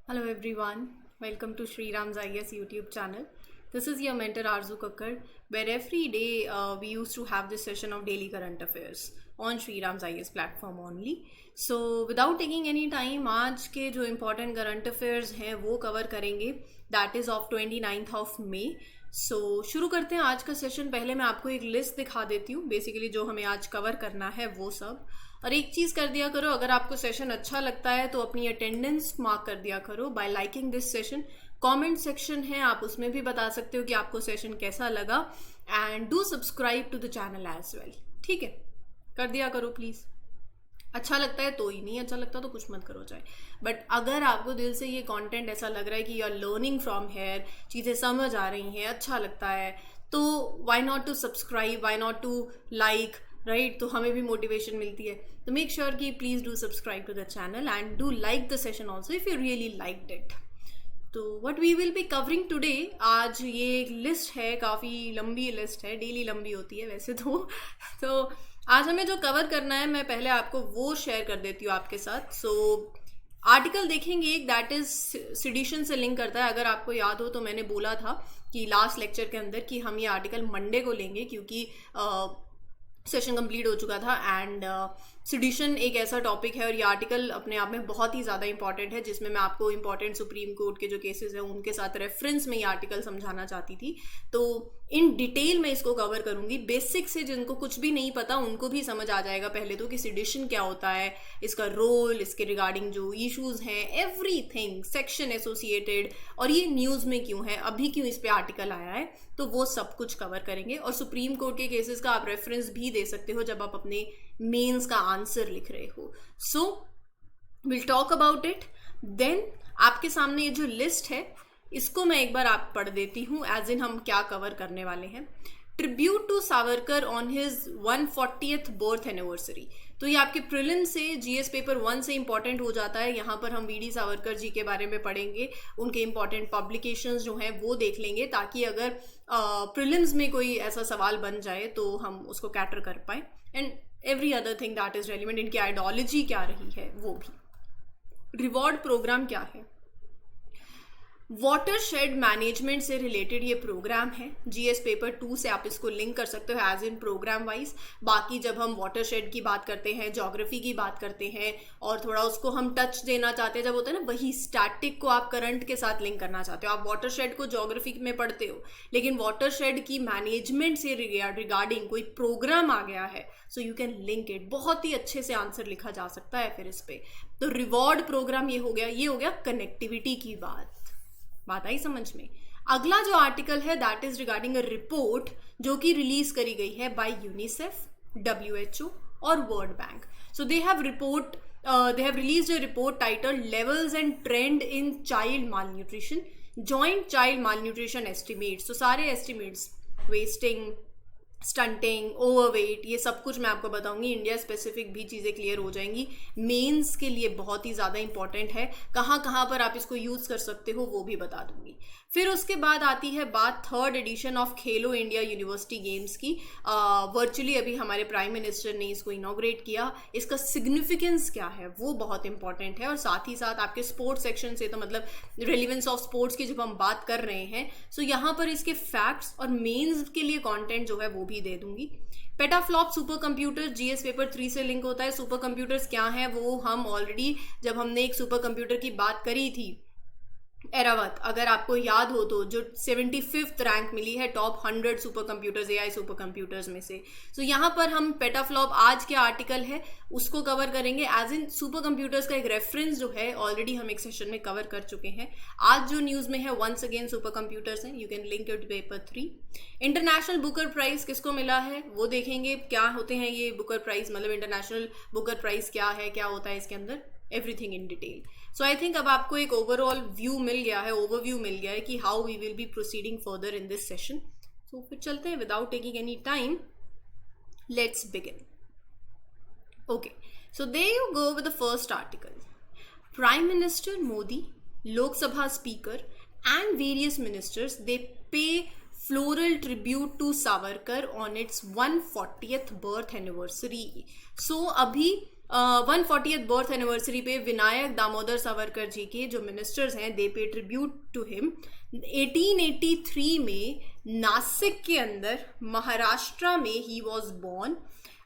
Hello everyone, welcome to Sri Ram's IS YouTube channel. This is your mentor Arzu Kakkar, where every day we used to have this session of daily current affairs on Sri Ram's IS platform only. So without taking any time, आज के जो important current affairs हैं वो cover करेंगे. That is of 29th of May. सो शुरू करते हैं आज का सेशन. पहले मैं आपको एक लिस्ट दिखा देती हूँ बेसिकली जो हमें आज कवर करना है वो सब. और एक चीज़ कर दिया करो, अगर आपको सेशन अच्छा लगता है तो अपनी अटेंडेंस मार्क कर दिया करो bye liking this session. Comment section है, आप उसमें भी बता सकते हो कि आपको सेशन कैसा लगा. And do subscribe to the channel as well. ठीक है, कर दिया करो प्लीज़. अच्छा लगता है तो ही, नहीं अच्छा लगता तो कुछ मत करो चाहे. बट अगर आपको दिल से ये कंटेंट ऐसा लग रहा है कि you are learning from here, चीज़ें समझ आ रही हैं, अच्छा लगता है, तो why not to subscribe, why not to like, right. तो हमें भी मोटिवेशन मिलती है. तो मेक श्योर कि please do subscribe to the channel and do like the session also if you really liked it. तो what we will be covering today, आज ये एक लिस्ट है, काफ़ी लंबी लिस्ट है, डेली लंबी होती है वैसे तो आज हमें जो कवर करना है मैं पहले आपको वो शेयर कर देती हूँ आपके साथ. सो आर्टिकल देखेंगे एक, दैट इज सिडिशन से लिंक करता है. अगर आपको याद हो तो मैंने बोला था कि लास्ट लेक्चर के अंदर कि हम ये आर्टिकल मंडे को लेंगे क्योंकि सेशन कंप्लीट हो चुका था. एंड सिडिशन एक ऐसा टॉपिक है और ये आर्टिकल अपने आप में बहुत ही ज़्यादा इंपॉर्टेंट है, जिसमें मैं आपको इंपॉर्टेंट सुप्रीम कोर्ट के जो केसेस हैं उनके साथ रेफरेंस में ये आर्टिकल समझाना चाहती थी. तो इन डिटेल में इसको कवर करूंगी. बेसिक से जिनको कुछ भी नहीं पता उनको भी समझ आ जाएगा पहले तो कि सिडिशन क्या होता है, इसका रोल, इसके रिगार्डिंग जो इश्यूज हैं, एवरीथिंग, सेक्शन एसोसिएटेड, और ये न्यूज़ में क्यों है, अभी क्यों इस पे आर्टिकल आया है, तो वो सब कुछ कवर करेंगे. और सुप्रीम कोर्ट के केसेस का आप रेफरेंस भी दे सकते हो जब आप अपने मेंस का आंसर लिख रहे हो. So will talk about it. Then आपके सामने ये जो लिस्ट है इसको मैं एक बार आप पढ़ देती हूँ, एज इन हम क्या कवर करने वाले हैं. Tribute to Savarkar on his 140th birth anniversary. तो ये आपके प्रिलिम से जीएस पेपर 1 से इंपॉर्टेंट हो जाता है. यहाँ पर हम वीडी सावरकर जी के बारे में पढ़ेंगे, उनके इंपॉर्टेंट पब्लिकेशंस जो हैं वो देख लेंगे, ताकि अगर प्रिलिम्स में कोई ऐसा सवाल बन जाए तो हम उसको कैटर कर पाए. And every other thing that is relevant, इनकी आइडियोलॉजी क्या रही है वो भी. रिवॉर्ड प्रोग्राम क्या है, वाटरशेड मैनेजमेंट से रिलेटेड ये प्रोग्राम है. जीएस पेपर 2 से आप इसको लिंक कर सकते हो एज इन प्रोग्राम वाइज. बाकी जब हम वाटरशेड की बात करते हैं, ज्योग्राफी की बात करते हैं और थोड़ा उसको हम टच देना चाहते हैं, जब होता है ना वही स्टैटिक को आप करंट के साथ लिंक करना चाहते हो. आप वाटरशेड को ज्योग्राफी में पढ़ते हो लेकिन वाटरशेड की मैनेजमेंट से रिगार्डिंग कोई प्रोग्राम आ गया है, so you can link it. बहुत ही अच्छे से आंसर लिखा जा सकता है फिर इस पे. तो रिवॉर्ड प्रोग्राम ये हो गया कनेक्टिविटी की बात आई समझ में. अगला जो आर्टिकल है that is regarding a report जो कि रिलीज करी गई है बाय यूनिसेफ, WHO और world bank. So they have released a report titled levels and trend in child mall nutrition, joint child malnutrition estimates. तो सारे estimates, wasting, stunting, overweight, ये सब कुछ मैं आपको बताऊंगी. इंडिया स्पेसिफिक भी चीज़ें क्लियर हो जाएंगी. मेंस के लिए बहुत ही ज़्यादा इंपॉर्टेंट है, कहाँ कहाँ पर आप इसको यूज़ कर सकते हो वो भी बता दूंगी. फिर उसके बाद आती है बात 3rd addition of Khelo India university games की. वर्चुअली अभी हमारे प्राइम मिनिस्टर ने इसको इनॉग्रेट किया. इसका सिग्निफिकेंस क्या है वो बहुत इंपॉर्टेंट है. और साथ ही साथ आपके स्पोर्ट्स सेक्शन से, तो मतलब रेलिवेंस ऑफ स्पोर्ट्स की जब हम बात कर रहे हैं, सो यहाँ पर इसके फैक्ट्स और मेंस के लिए कंटेंट जो है वो भी दे दूंगी. Petaflop super computer GS paper 3 से लिंक होता है. सुपर कंप्यूटर्स क्या हैं वो हम ऑलरेडी, जब हमने एक सुपर कंप्यूटर की बात करी थी, एरावत, अगर आपको याद हो तो, जो 75th रैंक मिली है top 100 super computers, AI super computers में से. सो यहाँ पर हम पेटाफ्लॉप आज के आर्टिकल है उसको कवर करेंगे. एज इन सुपर कंप्यूटर्स का एक रेफरेंस जो है ऑलरेडी हम एक सेशन में कवर कर चुके हैं. आज जो न्यूज़ में है वंस अगेन सुपर कंप्यूटर्स हैं. You can link it paper 3. International Booker prize किसको मिला है वो देखेंगे. क्या होते हैं ये बुकर प्राइज, मतलब इंटरनेशनल बुकर प्राइज क्या है, क्या होता है इसके अंदर, everything in detail. So I think अब आपको एक ओवरऑल व्यू मिल गया है, ओवरव्यू मिल गया है कि how we will be proceeding further in this session. So फिर चलते हैं without taking any time. Let's begin. Okay, so there you go with the first article. Prime minister Modi, Lok Sabha speaker and various ministers, they pay floral tribute to Savarkar on its 140th birth anniversary. So अभी 140th birth anniversary पे विनायक दामोदर सावरकर जी के जो ministers हैं दे पे tribute to him. 1883 में नासिक के अंदर महाराष्ट्र में he was born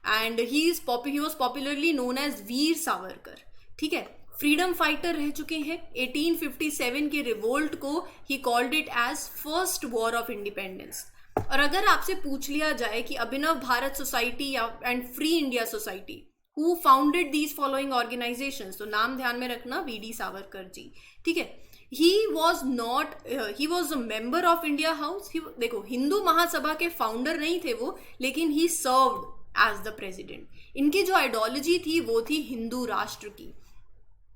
and he was popularly known as Veer Savarkar. ठीक है, फ्रीडम फाइटर रह चुके हैं. 1857 के रिवोल्ट को he called it as first war of independence. और अगर आपसे पूछ लिया जाए कि Abhinav Bharat society and free India society who founded these following organisations, तो नाम ध्यान में रखना, वीडी सावरकर जी. ठीक है, he was a member of India house. देखो, हिंदू महासभा के फाउंडर नहीं थे वो, लेकिन he served as the president. इनकी जो आइडियोलॉजी थी वो थी हिंदू राष्ट्र की,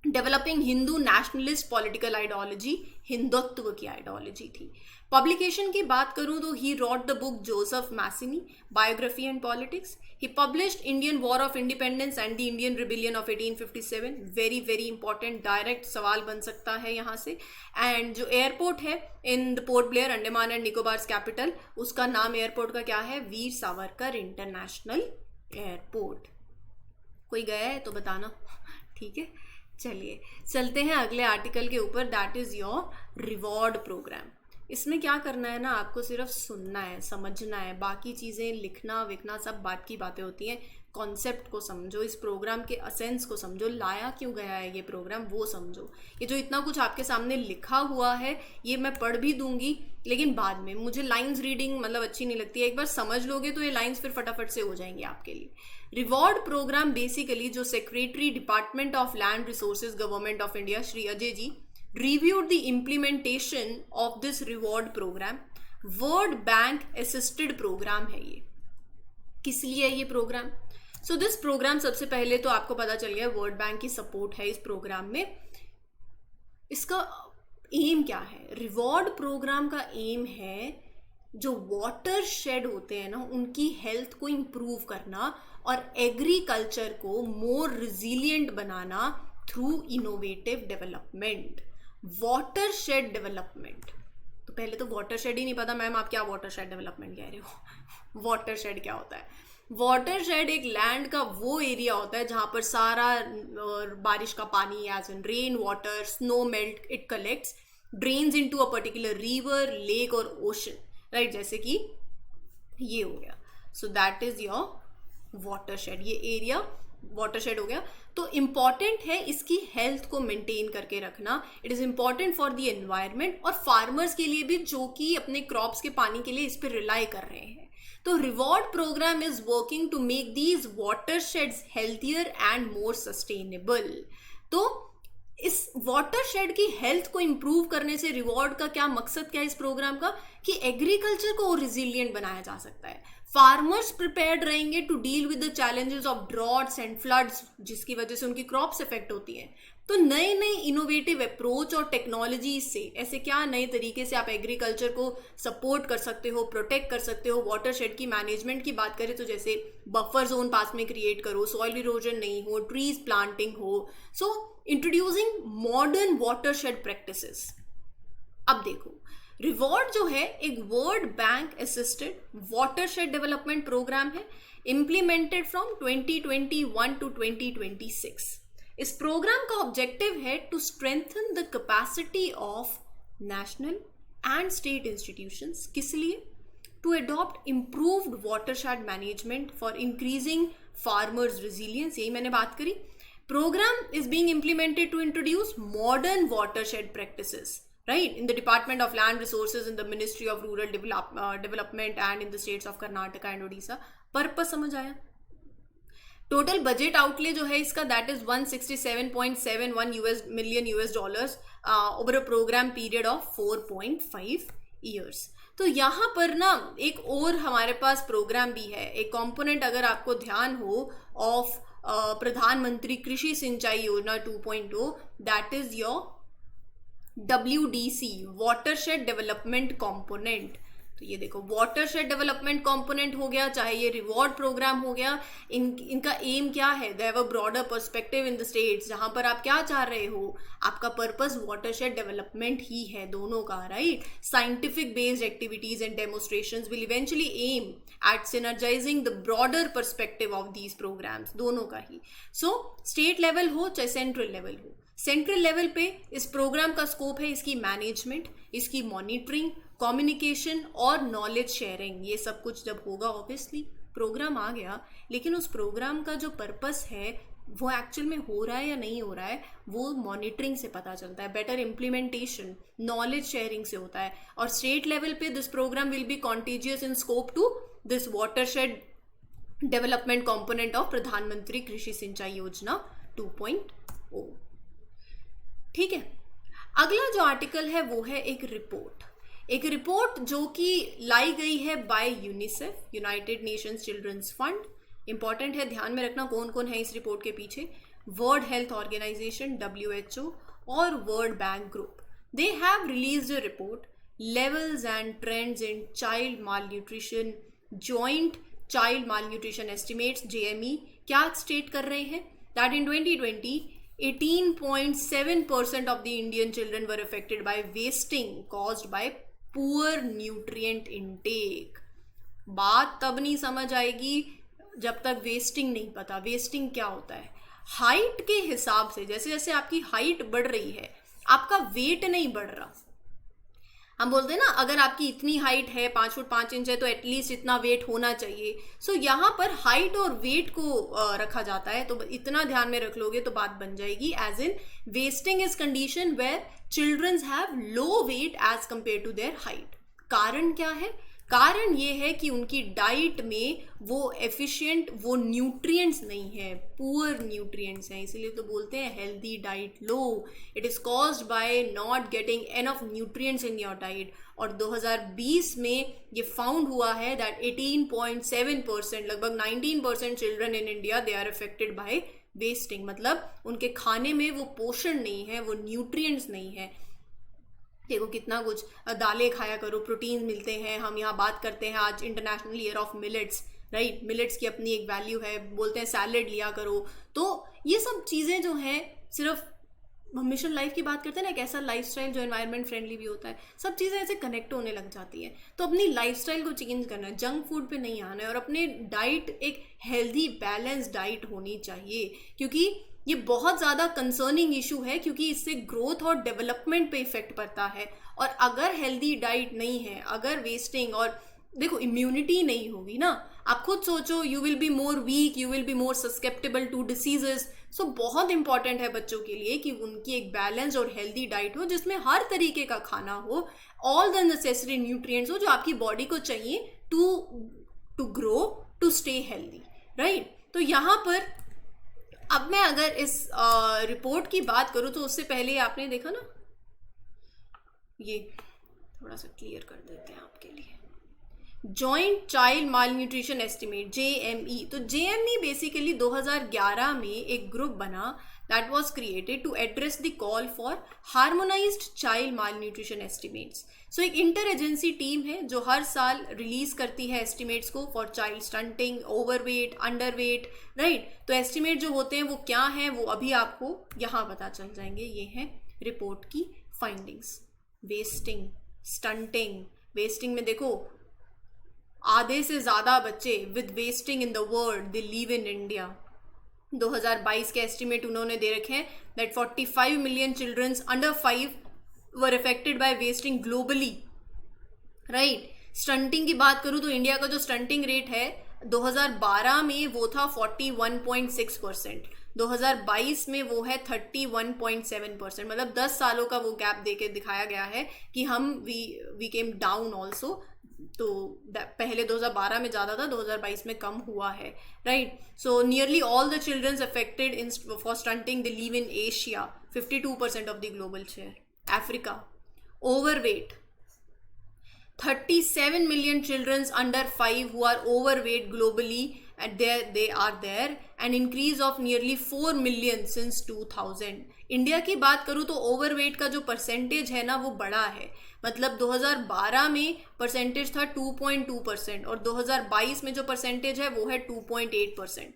developing Hindu nationalist political ideology, Hindutva की आइडियोलॉजी थी. पब्लिकेशन की बात करूं तो he wrote the book Joseph Mazzini, biography and politics. He published Indian war of independence and the Indian rebellion of 1857. Very very important, direct सवाल बन सकता है यहाँ से. एंड जो एयरपोर्ट है in the port Blair, Andaman and Nicobar capital, उसका नाम एयरपोर्ट का क्या है? Veer Savarkar international airport. कोई गया है तो बताना. ठीक है, चलिए चलते हैं अगले आर्टिकल के ऊपर, that is your reward programme. इसमें क्या करना है ना, आपको सिर्फ सुनना है, समझना है, बाकी चीज़ें लिखना विखना सब बात की बातें होती हैं. कॉन्सेप्ट को समझो, इस प्रोग्राम के असेंस को समझो, लाया क्यों गया है ये प्रोग्राम वो समझो. ये जो इतना कुछ आपके सामने लिखा हुआ है ये मैं पढ़ भी दूंगी, लेकिन बाद में मुझे लाइंस रीडिंग मतलब अच्छी नहीं लगती है. एक बार समझ लोगे तो ये लाइंस फिर फटाफट से हो जाएंगे आपके लिए. रिवॉर्ड प्रोग्राम बेसिकली जो secretary department of land resources government of India Shri Ajay ji reviewed the implementation of this reward program. World Bank assisted programme है ये. किस लिए है ये प्रोग्राम? सो दिस प्रोग्राम, सबसे पहले तो आपको पता चल गया वर्ल्ड बैंक की सपोर्ट है इस प्रोग्राम में. इसका एम क्या है? रिवॉर्ड प्रोग्राम का एम है जो वाटर शेड होते हैं ना उनकी हेल्थ को इम्प्रूव करना और एग्रीकल्चर को मोर रिजिलियंट बनाना through innovative development. Watershed development. तो पहले तो वाटर शेड ही नहीं पता. मैम आप क्या वाटर शेड डेवलपमेंट कह रहे हो? वाटर शेड क्या होता है? वाटर शेड एक लैंड का वो एरिया होता है जहां पर सारा बारिश का पानी, as in rainwater, snowmelt, it collects, drains into a particular river, lake और ओशन, राइट? जैसे कि ये हो गया. So that is your watershed. ये एरिया वाटर शेड हो गया. तो इम्पॉर्टेंट है इसकी हेल्थ को मेंटेन करके रखना. It is important for the environment और फार्मर्स के लिए भी जो कि अपने क्रॉप्स के पानी के लिए इस पर रिलाई कर रहे हैं. तो reward programme is working to make these watersheds healthier and more sustainable. तो इस वाटर शेड की हेल्थ को इंप्रूव करने से रिवॉर्ड का क्या मकसद, क्या इस प्रोग्राम का, कि एग्रीकल्चर को और रिजिलियंट बनाया जा सकता है. फार्मर्स प्रिपेयर्ड रहेंगे to deal with the challenges of droughts and floods, जिसकी वजह से उनकी क्रॉप्स इफेक्ट होती हैं. तो नए नए इनोवेटिव अप्रोच और टेक्नोलॉजी से ऐसे क्या नए तरीके से आप एग्रीकल्चर को सपोर्ट कर सकते हो, प्रोटेक्ट कर सकते हो. वाटर शेड की मैनेजमेंट की बात करें तो जैसे बफर जोन पास में क्रिएट करो, सॉइल इरोजन नहीं हो, ट्रीज प्लांटिंग हो. So introducing modern watershed practices. अब देखो, रिवॉर्ड जो है एक World Bank assisted watershed development programme है, इंप्लीमेंटेड फ्रॉम 2021 टू 2026. इस प्रोग्राम का ऑब्जेक्टिव है to strengthen the capacity of national and state institutions. किस लिए? To adopt improved watershed management for increasing farmers resilience. यही मैंने बात करी. Programme is being implemented to introduce modern watershed practices, right, in the Department of Land Resources, in the Ministry of Rural Development and in the states of Karnataka and Odisha. Purpose समझ आया? Total budget outlay जो है इसका that is 167.71 million $US over a programme period of 4.5 years. तो यहाँ पर ना एक और हमारे पास प्रोग्राम भी है, एक कंपोनेंट अगर आपको ध्यान हो ऑफ प्रधानमंत्री कृषि सिंचाई योजना 2.0, that is your WDC, watershed development component. तो ये देखो वाटरशेड डेवलपमेंट कंपोनेंट हो गया, चाहे ये रिवॉर्ड प्रोग्राम हो गया, इनका एम क्या है, they have a broader perspective in the states, जहां पर आप क्या चाह रहे हो, आपका पर्पस वाटरशेड डेवलपमेंट ही है दोनों का, right. Scientific based activities and demonstrations will eventually aim at synergizing the broader perspective of these programs, दोनों का ही। सो स्टेट लेवल हो चाहे सेंट्रल लेवल हो, सेंट्रल लेवल पे इस प्रोग्राम का स्कोप है इसकी मैनेजमेंट, इसकी मॉनिटरिंग, कम्युनिकेशन और नॉलेज शेयरिंग। ये सब कुछ जब होगा ऑब्वियसली प्रोग्राम आ गया, लेकिन उस प्रोग्राम का जो पर्पस है वो एक्चुअल में हो रहा है या नहीं हो रहा है वो मॉनिटरिंग से पता चलता है, बेटर इम्प्लीमेंटेशन नॉलेज शेयरिंग से होता है। और स्टेट लेवल पे this programme will be contiguous in scope to this watershed development component of Pradhan Mantri Krishi सिंचाई योजना 2.0। ठीक है, अगला जो आर्टिकल है वो है एक रिपोर्ट जो कि लाई गई है by UNICEF, United Nations Children's Fund. Important है, ध्यान में रखना कौन कौन है इस रिपोर्ट के पीछे, वर्ल्ड हेल्थ ऑर्गेनाइजेशन WHO और world bank group. They have released a report levels and trends in child mall nutrition, joint child malnutrition estimates JME। क्या स्टेट कर रहे हैं that in 2020 18.7% of the Indian children were affected by wasting caused by poor nutrient intake। बात तब नहीं समझ आएगी जब तक वेस्टिंग नहीं पता। वेस्टिंग क्या होता है, हाइट के हिसाब से, जैसे जैसे आपकी हाइट बढ़ रही है आपका वेट नहीं बढ़ रहा। हम बोलते हैं ना अगर आपकी इतनी हाइट है 5 फुट 5 इंच है तो एटलीस्ट इतना वेट होना चाहिए। सो यहाँ पर हाइट और वेट को रखा जाता है, तो इतना ध्यान में रख लोगे तो बात बन जाएगी। As in wasting is condition where childrens have low weight as compare to their height. कारण क्या है, कारण ये है कि उनकी डाइट में वो एफिशिएंट वो न्यूट्रिएंट्स नहीं है, पुअर न्यूट्रिएंट्स हैं, इसीलिए तो बोलते हैं healthy diet low. It is caused by not getting enough nutrients in your diet. और 2020 में ये फाउंड हुआ है दैट 18.7%, लगभग 19% children in India they are affected by wasting. मतलब उनके खाने में वो पोषण नहीं है, वो न्यूट्रिएंट्स नहीं है। देखो कितना कुछ, दालें खाया करो, प्रोटीन मिलते हैं। हम यहाँ बात करते हैं आज international year of millets, right. Millets की अपनी एक वैल्यू है, बोलते हैं सैलेड लिया करो। तो ये सब चीज़ें जो हैं, सिर्फ हम मिशन लाइफ की बात करते हैं ना, एक ऐसा लाइफस्टाइल जो एनवायरनमेंट फ्रेंडली भी होता है, सब चीज़ें ऐसे कनेक्ट होने लग जाती है। तो अपनी लाइफस्टाइल को चेंज करना है, जंक फूड पे नहीं आना है, और अपने डाइट एक हेल्दी बैलेंस डाइट होनी चाहिए, क्योंकि ये बहुत ज़्यादा कंसर्निंग इशू है, क्योंकि इससे ग्रोथ और डेवलपमेंट पे इफेक्ट पड़ता है। और अगर हेल्दी डाइट नहीं है, अगर वेस्टिंग, और देखो इम्यूनिटी नहीं होगी ना, आप खुद सोचो, you will be more weak, you will be more susceptible to diseases. So बहुत इंपॉर्टेंट है बच्चों के लिए कि उनकी एक बैलेंस और हेल्दी डाइट हो, जिसमें हर तरीके का खाना हो, ऑल द नेसेसरी न्यूट्रिएंट्स हो जो आपकी बॉडी को चाहिए to grow, to stay healthy, right. तो यहाँ पर अब मैं अगर इस रिपोर्ट की बात करूं तो उससे पहले आपने देखा ना, ये थोड़ा सा क्लियर कर देते हैं आपके लिए, joint child malnutrition estimate JME। तो JME बेसिकली 2011 में एक ग्रुप बना that was created to address the call for harmonised child malnutrition estimates. So एक इंटर एजेंसी टीम है जो हर साल रिलीज करती है एस्टिमेट्स को for child stunting, overweight, underweight, right. तो एस्टिमेट जो होते हैं वो क्या हैं वो अभी आपको यहाँ पता चल जाएंगे। ये हैं रिपोर्ट की फाइंडिंग्स। वेस्टिंग, स्टंटिंग, वेस्टिंग में देखो आधे से ज़्यादा बच्चे with wasting in the world they live in India. 2022 के एस्टिमेट उन्होंने दे रखे हैं that 45 million childrens under 5 were affected by wasting globally, right. Stunting की बात करूं तो इंडिया का जो स्टंटिंग रेट है 2012 में वो था 41.6%, 2022 में वो है 31.7%। मतलब 10 सालों का वो गैप देके दिखाया गया है कि हम वी केम डाउन ऑल्सो। तो पहले 2012 में ज़्यादा था, 2022 में कम हुआ है, right. So nearly all the childrens affected in for stunting they live in Asia, 52% of the global share. Africa, overweight, 37 million children under 5 who are overweight globally and they are there, an increase of nearly 4 million since 2000. India की बात करूँ तो overweight का जो percentage है ना वो बड़ा है, मतलब 2012 में परसेंटेज था 2.2% और 2022 में जो परसेंटेज है वो है 2.8%.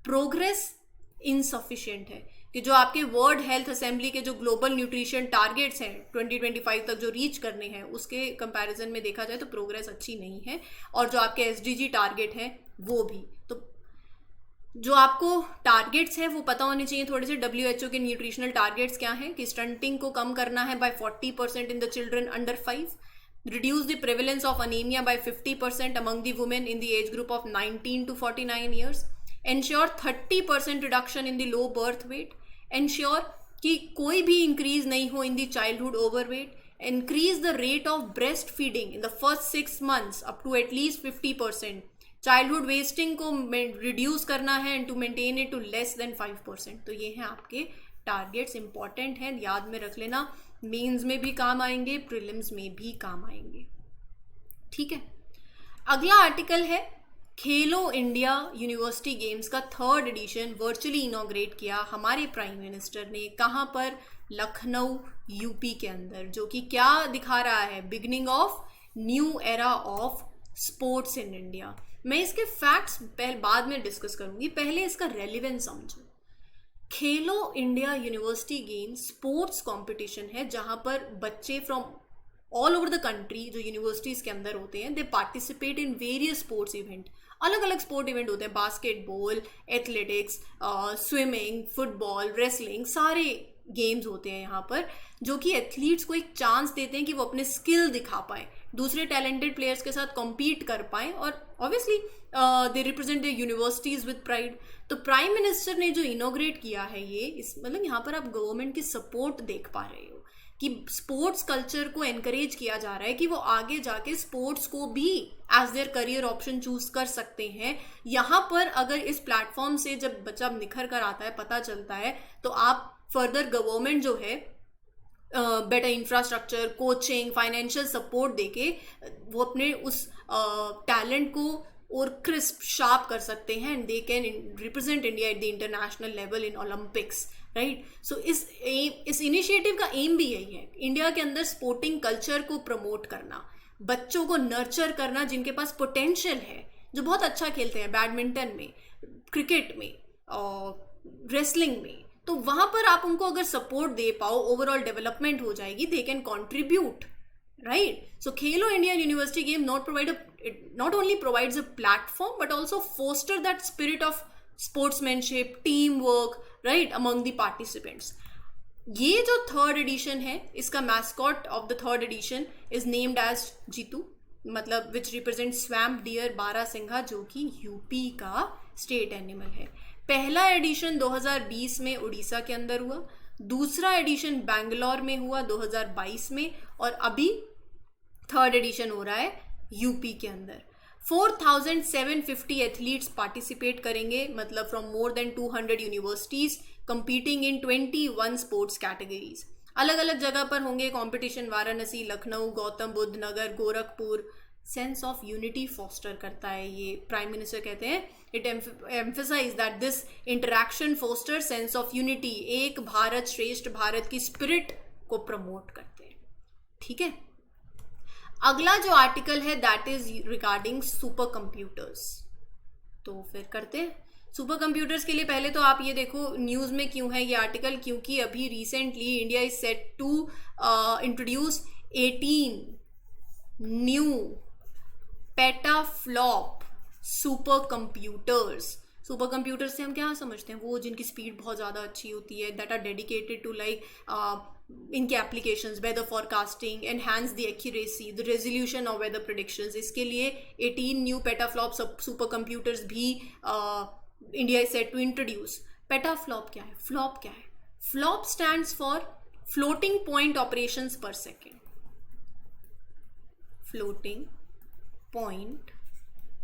प्रोग्रेस इनसफिशिएंट है कि जो आपके वर्ल्ड हेल्थ असेंबली के जो ग्लोबल न्यूट्रिशन टारगेट्स हैं 2025 तक जो रीच करने हैं उसके कंपैरिजन में देखा जाए तो प्रोग्रेस अच्छी नहीं है. और जो आपके SDG टारगेट हैं वो भी, तो जो आपको टारगेट्स हैं वो पता होने चाहिए थोड़े से. WHO के न्यूट्रिशनल टारगेट्स क्या हैं कि स्टंटिंग को कम करना है by 40% in the children under 5, reduce the prevalence of anemia by 50% among the women in the age group of 19 to 49 years, ensure 30% reduction in the low birth weight, ensure कि कोई भी इंक्रीज नहीं हो in the childhood overweight, increase the rate of breastfeeding in the first 6 months up to at least 50%, childhood wasting को reduce करना है and to maintain it to less than 5%. तो ये हैं आपके टारगेट्स, इंपॉर्टेंट हैं, याद में रख लेना. मेंस में भी काम आएंगे, प्रीलिम्स में भी काम आएंगे. ठीक है, अगला आर्टिकल है खेलो इंडिया यूनिवर्सिटी गेम्स का 3rd एडिशन वर्चुअली इनॉग्रेट किया हमारे प्राइम मिनिस्टर ने. कहाँ पर? लखनऊ, यूपी के अंदर, जो कि क्या दिखा रहा है? Beginning of new era of sports in India. मैं इसके फैक्ट्स बाद में डिस्कस करूंगी, पहले इसका रेलिवेंस समझो. खेलो India university games sports competition है जहां पर बच्चे from all over the country जो यूनिवर्सिटीज़ के अंदर होते हैं, दे participate in various sports event. अलग अलग स्पोर्ट इवेंट होते हैं, basketball, athletics, swimming, football, wrestling, सारे गेम्स होते हैं यहाँ पर, जो कि एथलीट्स को एक चांस देते हैं कि वो अपने स्किल दिखा पाए, दूसरे टैलेंटेड प्लेयर्स के साथ कॉम्पीट कर पाएँ और obviously they represent the universities with pride. तो प्राइम मिनिस्टर ने जो इनॉग्रेट किया है ये, इस मतलब यहाँ पर आप गवर्नमेंट की सपोर्ट देख पा रहे हो कि स्पोर्ट्स कल्चर को एनकरेज किया जा रहा है कि वो आगे जाके स्पोर्ट्स को भी as their career option choose कर सकते हैं. यहाँ पर अगर इस प्लेटफॉर्म से जब बच्चा निखर कर आता है, पता चलता है, तो आप फर्दर गवर्नमेंट जो है better infrastructure, coaching, financial support देके वो अपने उस टैलेंट को और क्रिस्प शार्प कर सकते हैं and they can represent India at the international level in Olympics, right. So इस इनिशिएटिव का एम भी यही है, इंडिया के अंदर स्पोर्टिंग कल्चर को प्रमोट करना, बच्चों को नर्चर करना जिनके पास पोटेंशियल है, जो बहुत अच्छा खेलते हैं बैडमिंटन में, क्रिकेट में और रेसलिंग में. तो वहाँ पर आप उनको अगर सपोर्ट दे पाओ, ओवरऑल डेवलपमेंट हो जाएगी, they can contribute, right? So Khelo India University Game not only provides a platform but also foster that spirit of sportsmanship, teamwork, right, among the participants. ये जो 3rd edition है, इसका mascot of the 3rd edition is named as Jitu, मतलब which represents swamp deer barasingha, जो कि UP का state animal है. पहला एडिशन 2020 में उड़ीसा के अंदर हुआ, दूसरा एडिशन बैंगलोर में हुआ 2022 में, और अभी 3rd एडिशन हो रहा है यूपी के अंदर. 4,750 एथलीट्स पार्टिसिपेट करेंगे, मतलब from more than 200 universities competing in 21 sports categories. अलग अलग जगह पर होंगे competition, Varanasi, Lucknow, Gautam Buddh Nagar, Gorakhpur. Sense of unity foster करता है ये, प्राइम मिनिस्टर कहते हैं it emphasise that this interaction foster sense of unity, Ek Bharat श्रेष्ठ भारत की स्पिरिट को प्रमोट करते हैं. ठीक है, अगला जो आर्टिकल है that is regarding super computers. तो फिर करते हैं सुपर कंप्यूटर्स के लिए. पहले तो आप ये देखो न्यूज़ में क्यों है ये आर्टिकल, क्योंकि अभी recently India is set to introduce 18 new petaflop super computers. Super computers से हम क्या समझते हैं? वो जिनकी स्पीड बहुत ज़्यादा अच्छी होती है, that are dedicated to like इनके applications, weather forecasting, enhance the accuracy, the resolution of weather predictions. इसके लिए 18 न्यू पेटाफ्लॉप सुपर कंप्यूटर्स भी India is set to introduce. Petaflop क्या है? फ्लॉप क्या है? Flop stands for floating point operations per second. Floating point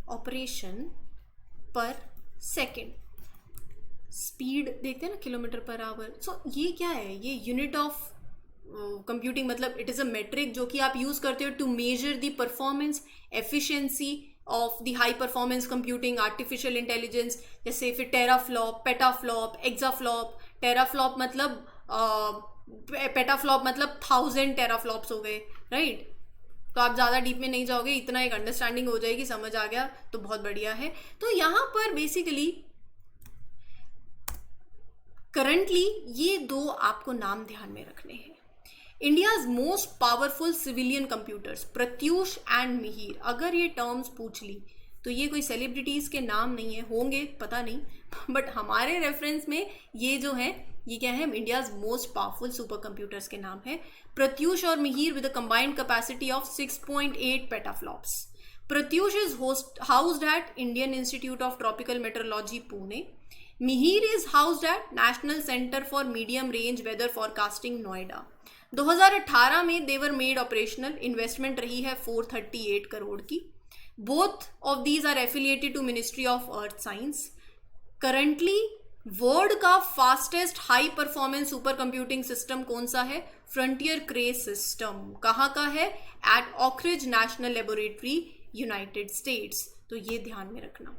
operation per second. Speed देखते हैं ना, किलोमीटर पर आवर. सो ये क्या है? ये यूनिट ऑफ कंप्यूटिंग, मतलब इट इज़ अ मेट्रिक जो कि आप यूज़ करते हो to measure the performance, efficiency of the high performance computing, artificial intelligence, जैसे फिर टेराफ्लॉप, पेटाफ्लॉप, एक्साफ्लॉप। टेराफ्लॉप मतलब पेटाफ्लॉप मतलब 1000 टेराफ्लॉप्स हो गए, राइट। तो आप ज़्यादा डीप में नहीं जाओगे, इतना एक अंडरस्टैंडिंग हो जाएगी, समझ आ गया तो बहुत बढ़िया है। तो यहाँ पर बेसिकली करंटली ये दो आपको नाम ध्यान में रखने हैं। India's most powerful civilian computers, Pratyush and Mihir. अगर ये टर्म्स पूछ ली तो ये कोई सेलिब्रिटीज के नाम नहीं है, होंगे पता नहीं, बट हमारे रेफरेंस में ये जो है ये क्या है, India's most powerful super computers के नाम है। प्रत्यूष और Mihir with a combined capacity of 6.8 petaflops. Pratyush is housed at Indian Institute of Tropical Meteorology Pune. Mihir is housed at National Centre for Medium Range Weather Forecasting Noida. 2018 में देवर मेड ऑपरेशनल, इन्वेस्टमेंट रही है 438 करोड़ की। Both of these are affiliated to ministry of earth science. Currently world का fastest high performance super computing system कौन सा है? Frontier Cray system. कहाँ का है? At Oak Ridge national laboratory, United States. तो ये ध्यान में रखना।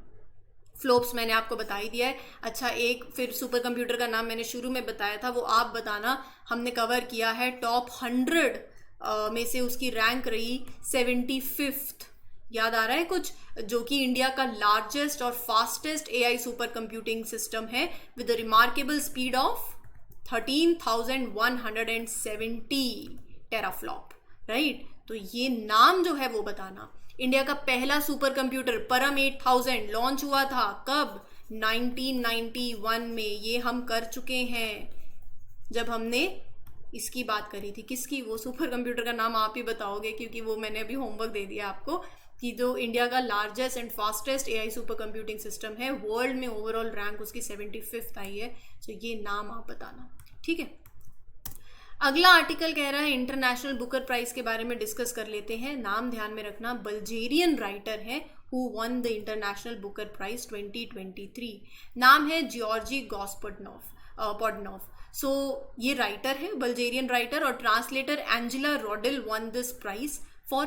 फ्लोप्स मैंने आपको बता ही दिया है। अच्छा, एक फिर सुपर कंप्यूटर का नाम मैंने शुरू में बताया था, वो आप बताना। हमने कवर किया है टॉप 100 में से उसकी रैंक रही 75th। याद आ रहा है कुछ? जो कि इंडिया का लार्जेस्ट और fastest AI super computing system है with a remarkable speed of 13,170 teraflop, right. तो ये नाम जो है वो बताना। इंडिया का पहला सुपर कंप्यूटर परम 8000 लॉन्च हुआ था कब? 1991 में। ये हम कर चुके हैं जब हमने इसकी बात करी थी। किसकी? वो सुपर कंप्यूटर का नाम आप ही बताओगे, क्योंकि वो मैंने अभी होमवर्क दे दिया आपको कि जो इंडिया का largest and fastest AI super computing system है, वर्ल्ड में ओवरऑल रैंक उसकी 75th आई है। तो ये नाम आप बताना, ठीक है। अगला आर्टिकल कह रहा है इंटरनेशनल बुकर प्राइज के बारे में डिस्कस कर लेते हैं। नाम ध्यान में रखना, बल्गेरियन राइटर है who won the international Booker prize 2023। नाम है जॉर्जी गॉस्पॉडनॉफ। सो ये राइटर है, बल्गेरियन राइटर, और translator Angela Rodel won this prize for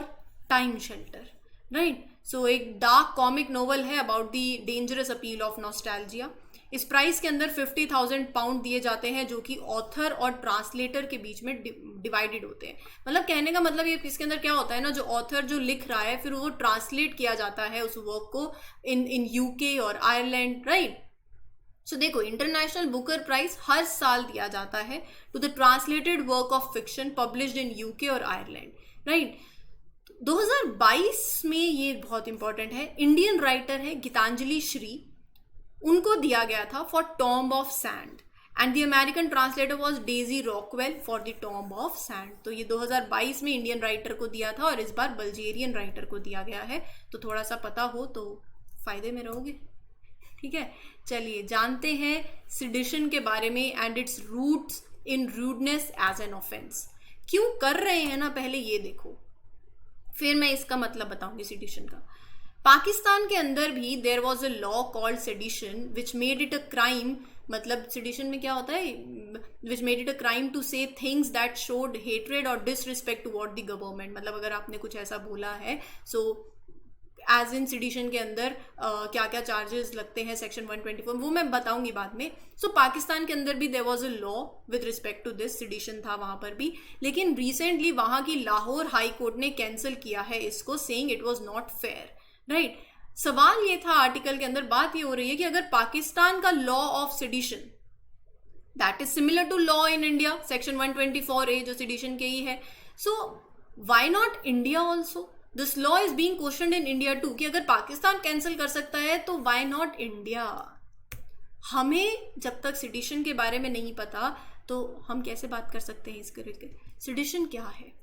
Time Shelter, right. So एक डार्क कॉमिक नोवेल है about the dangerous appeal of nostalgia. इस prize के अंदर 50,000 पाउंड दिए जाते हैं, जो कि ऑथर और ट्रांसलेटर के बीच में डिवाइडेड होते हैं। मतलब कहने का मतलब ये, इसके अंदर क्या होता है ना, जो ऑथर जो लिख रहा है फिर वो ट्रांसलेट किया जाता है उस वर्क को इन यूके और आयरलैंड, राइट। सो देखो, इंटरनेशनल बुकर प्राइज हर साल दिया जाता है to the translated work of fiction published in UK और आयरलैंड, राइट। 2022 में ये बहुत इंपॉर्टेंट है, इंडियन राइटर है गीतांजलि श्री, उनको दिया गया था for tomb of sand, and the American translator was Daisy Rockwell for the tomb of sand. तो ये 2022 में इंडियन राइटर को दिया था और इस बार बल्गेरियन राइटर को दिया गया है। तो थोड़ा सा पता हो तो फायदे में रहोगे, ठीक है। चलिए जानते हैं सिडिशन के बारे में and its roots in rudeness as an offence. क्यों कर रहे हैं ना, पहले ये देखो, फिर मैं इसका मतलब बताऊंगी सिडिशन का। पाकिस्तान के अंदर भी there was a law called sedition which made it a crime. मतलब सेडिशन में क्या होता है? Which made it a crime to say things that showed hatred और डिसरिस्पेक्ट टुवर्ड द गवर्नमेंट। मतलब अगर आपने कुछ ऐसा बोला है, सो एज इन सिडिशन के अंदर क्या क्या चार्जेस लगते हैं, सेक्शन 124 वो मैं बताऊंगी बाद में। सो पाकिस्तान के अंदर भी there was a law with respect to this, sedition था वहां पर भी। लेकिन रिसेंटली वहां की लाहौर हाई कोर्ट ने कैंसिल किया है इसको, saying it was not fair, right. सवाल ये था आर्टिकल के अंदर, बात ये हो रही है कि अगर पाकिस्तान का law of sedition that is similar to law in India, section 124A जो सिडिशन के ही है, so why not India also? This law is being questioned in India too, कि अगर पाकिस्तान कैंसिल कर सकता है तो व्हाई नॉट इंडिया? हमें जब तक सिडिशन के बारे में नहीं पता तो हम कैसे बात कर सकते हैं इसके रिलेटेड? सिडिशन क्या है?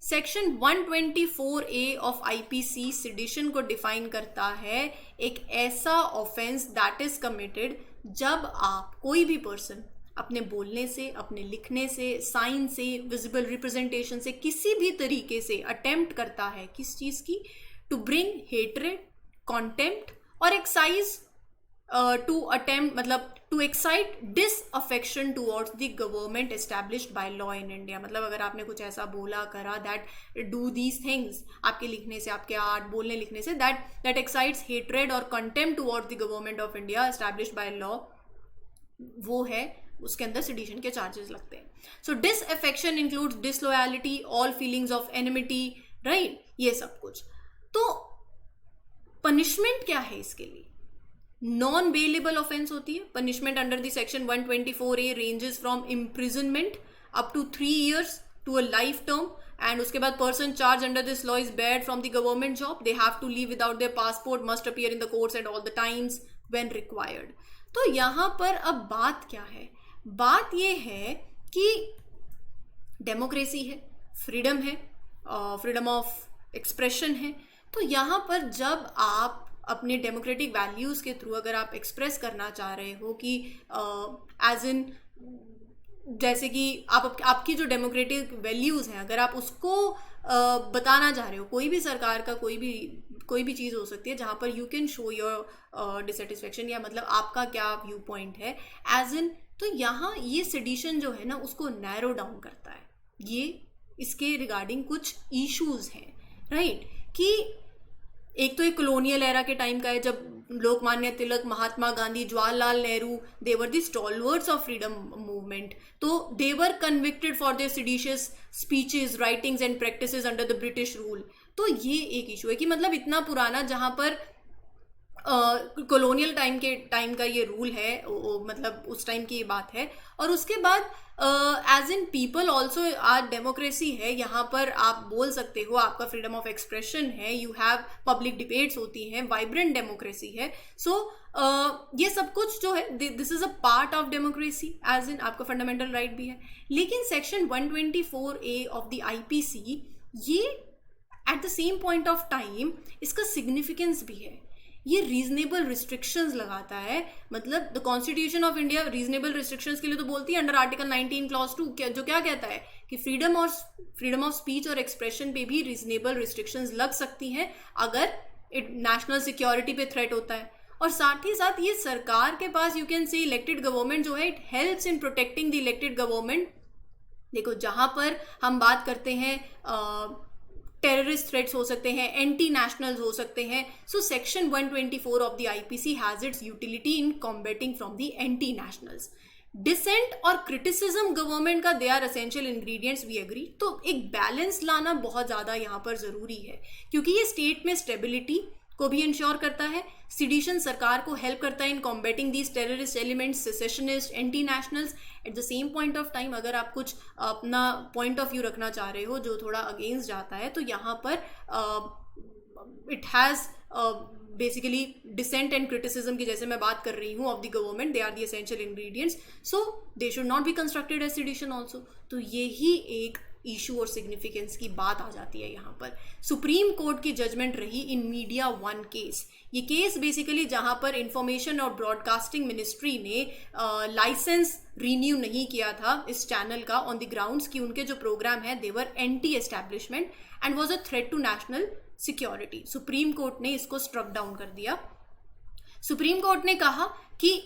Section 124A of IPC sedition को डिफाइन करता है एक ऐसा ऑफेंस दैट इज कमिटेड जब आप, कोई भी पर्सन, अपने बोलने से, अपने लिखने से, साइन से, विजिबल रिप्रेजेंटेशन से, किसी भी तरीके से अटेम्प्ट करता है किस चीज की? टू ब्रिंग हेट्रेड, कॉन्टेम्प्ट और एक्साइज टू अटेम्प्ट मतलब to excite disaffection towards the government established by law in India. मतलब अगर आपने कुछ ऐसा बोला करा दैट डू दीज थिंग्स, आपके लिखने से, आपके आर्ट बोलने लिखने से, दैट एक्साइट्स हेट्रेड और contempt towards the government of India established by law, वो है, उसके अंदर सेडिशन के चार्जेस लगते हैं। So disaffection includes disloyalty, all feelings of enmity, right, ये सब कुछ। तो पनिशमेंट क्या है इसके लिए? नॉन बेलेबल ऑफेंस होती है। Punishment under the section 124A ranges from imprisonment up to 3 years to a life term, and उसके बाद person charge under this law is barred from the government job, they have to live without their passport, must appear in the courts at all the times when required. तो यहाँ पर अब बात क्या है? बात ये है कि डेमोक्रेसी है, फ्रीडम है, फ्रीडम ऑफ एक्सप्रेशन है। तो यहाँ पर जब आप अपने डेमोक्रेटिक वैल्यूज़ के थ्रू अगर आप एक्सप्रेस करना चाह रहे हो कि एज इन, जैसे कि आपकी जो डेमोक्रेटिक वैल्यूज़ हैं, अगर आप उसको बताना चाह रहे हो, कोई भी सरकार का कोई भी चीज़ हो सकती है जहाँ पर you can show your dissatisfaction, या मतलब आपका क्या व्यू पॉइंट है एज इन, तो यहाँ ये सेडिशन जो है ना उसको नैरो डाउन करता है। ये इसके रिगार्डिंग कुछ इश्यूज हैं, राइट, कि एक तो एक कॉलोनियल एरा के टाइम का है जब Lokmanya Tilak, Mahatma Gandhi, Jawaharlal Nehru, they were the stalwarts of freedom movement, तो they were convicted for their seditious speeches, writings and practices under the British rule. तो ये एक इशू है कि मतलब इतना पुराना जहाँ पर कॉलोनियल टाइम का ये रूल है, मतलब उस टाइम की ये बात है। और उसके बाद एज इन पीपल ऑल्सो आज डेमोक्रेसी है, यहाँ पर आप बोल सकते हो, आपका फ्रीडम ऑफ एक्सप्रेशन है, यू हैव पब्लिक डिबेट्स होती हैं, वाइब्रेंट डेमोक्रेसी है। सो ये सब कुछ जो है, this is a part of democracy, as in आपका फंडामेंटल राइट भी है। लेकिन section 124A of the IPC, ये at the same point of time इसका सिग्निफिकेंस भी है, ये रीजनेबल रिस्ट्रिक्शंस लगाता है। मतलब the Constitution of India reasonable restrictions के लिए तो बोलती है अंडर आर्टिकल 19 क्लॉज 2, जो क्या कहता है कि फ्रीडम ऑफ स्पीच और एक्सप्रेशन पे भी रीजनेबल रिस्ट्रिक्शंस लग सकती हैं अगर नेशनल सिक्योरिटी पे थ्रेट होता है। और साथ ही साथ ये सरकार के पास, you can say elected government जो है, it helps in protecting the elected government. देखो, जहाँ पर हम बात करते हैं टेररिस्ट थ्रेट्स हो सकते हैं, एंटी नेशनल्स हो सकते हैं, so section 124 of the IPC has its utility in combating from the anti nationals. Dissent और क्रिटिसिज्म गवर्नमेंट का they are essential ingredients, we agree. तो एक बैलेंस लाना बहुत ज़्यादा यहाँ पर ज़रूरी है, क्योंकि ये स्टेट में स्टेबिलिटी को भी इंश्योर करता है। सिडिशन सरकार को हेल्प करता है in combating these terrorist elements, secessionist, anti nationals. At the same point of time अगर आप कुछ अपना पॉइंट ऑफ व्यू रखना चाह रहे हो जो थोड़ा अगेंस्ट जाता है, तो यहाँ पर it has basically dissent and criticism की, जैसे मैं बात कर रही हूँ, of the government, they are the essential ingredients, so they should not be constructed as sedition also. तो यही एक इशू और सिग्निफिकेंस की बात आ जाती है यहाँ पर। सुप्रीम कोर्ट की जजमेंट रही इन मीडिया 1 केस। ये केस बेसिकली जहाँ पर इंफॉर्मेशन और ब्रॉडकास्टिंग मिनिस्ट्री ने लाइसेंस रीन्यू नहीं किया था इस चैनल का ऑन द ग्राउंड्स कि उनके जो प्रोग्राम है they were anti establishment and was a threat to national security. Supreme court ने इसको स्ट्रक डाउन कर दिया। सुप्रीम कोर्ट ने कहा कि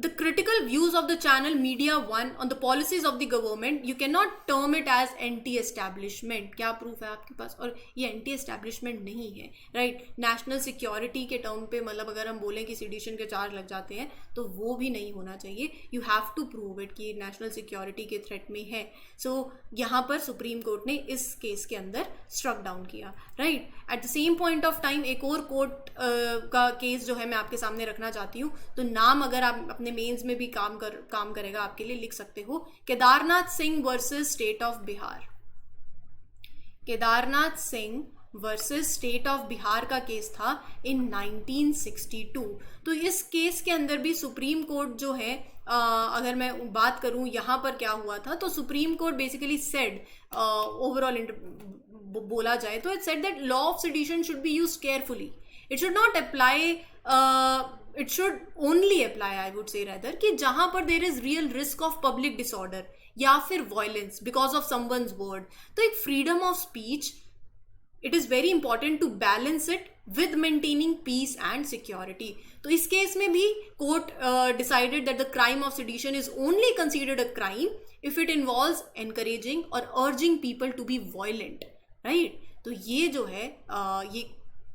the critical views of the channel Media One on the policies of the government, you cannot term it as anti-establishment। क्या proof है आपके पास? और ये एंटी एस्टैब्लिशमेंट नहीं है, राइट। नेशनल सिक्योरिटी के टर्म पे, मतलब अगर हम बोलें कि सिडिशन के चार्ज लग जाते हैं तो वो भी नहीं होना चाहिए। You have to prove it कि नेशनल सिक्योरिटी के थ्रेट में है। सो यहाँ पर सुप्रीम कोर्ट ने इस केस के अंदर स्ट्रक डाउन किया, right. Eight the same point of time एक और कोर्ट का केस जो है मैं आपके सामने रखना चाहती हूँ। तो नाम अगर आप अपने मेंस में भी काम करेगा आपके लिए, लिख सकते हो, Kedarnath Singh versus state of Bihar. Kedarnath Singh versus state of Bihar का केस था इन 1962। तो इस केस के अंदर भी सुप्रीम कोर्ट जो है, अगर मैं बात करूं यहाँ पर क्या हुआ था, तो Supreme Court basically said, overall बोला जाए तो it said that law of sedition should be used carefully, it should not apply, it should only apply, I would say rather, कि जहां पर there is real risk of public disorder या फिर violence because of someone's word. तो एक freedom of speech it is very important to balance it with maintaining peace and security. तो इस case में भी court decided that the crime of sedition is only considered a crime if it involves encouraging और urging people to be violent, right. तो ये जो है ये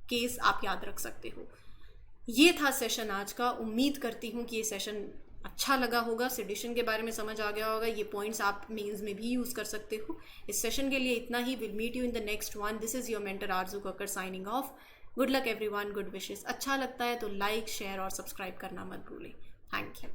केस आप याद रख सकते हो. ये था सेशन आज का. उम्मीद करती हूँ कि ये सेशन अच्छा लगा होगा, सेडिशन के बारे में समझ आ गया होगा. ये पॉइंट्स आप मेल्स में भी यूज़ कर सकते हो. इस सेशन के लिए इतना ही. Will meet you in the next one. This is your mentor Aarzoo Kakkar signing off. Good luck everyone, good wishes. अच्छा लगता है तो लाइक, शेयर और सब्सक्राइब करना मत भूलें. Thank you.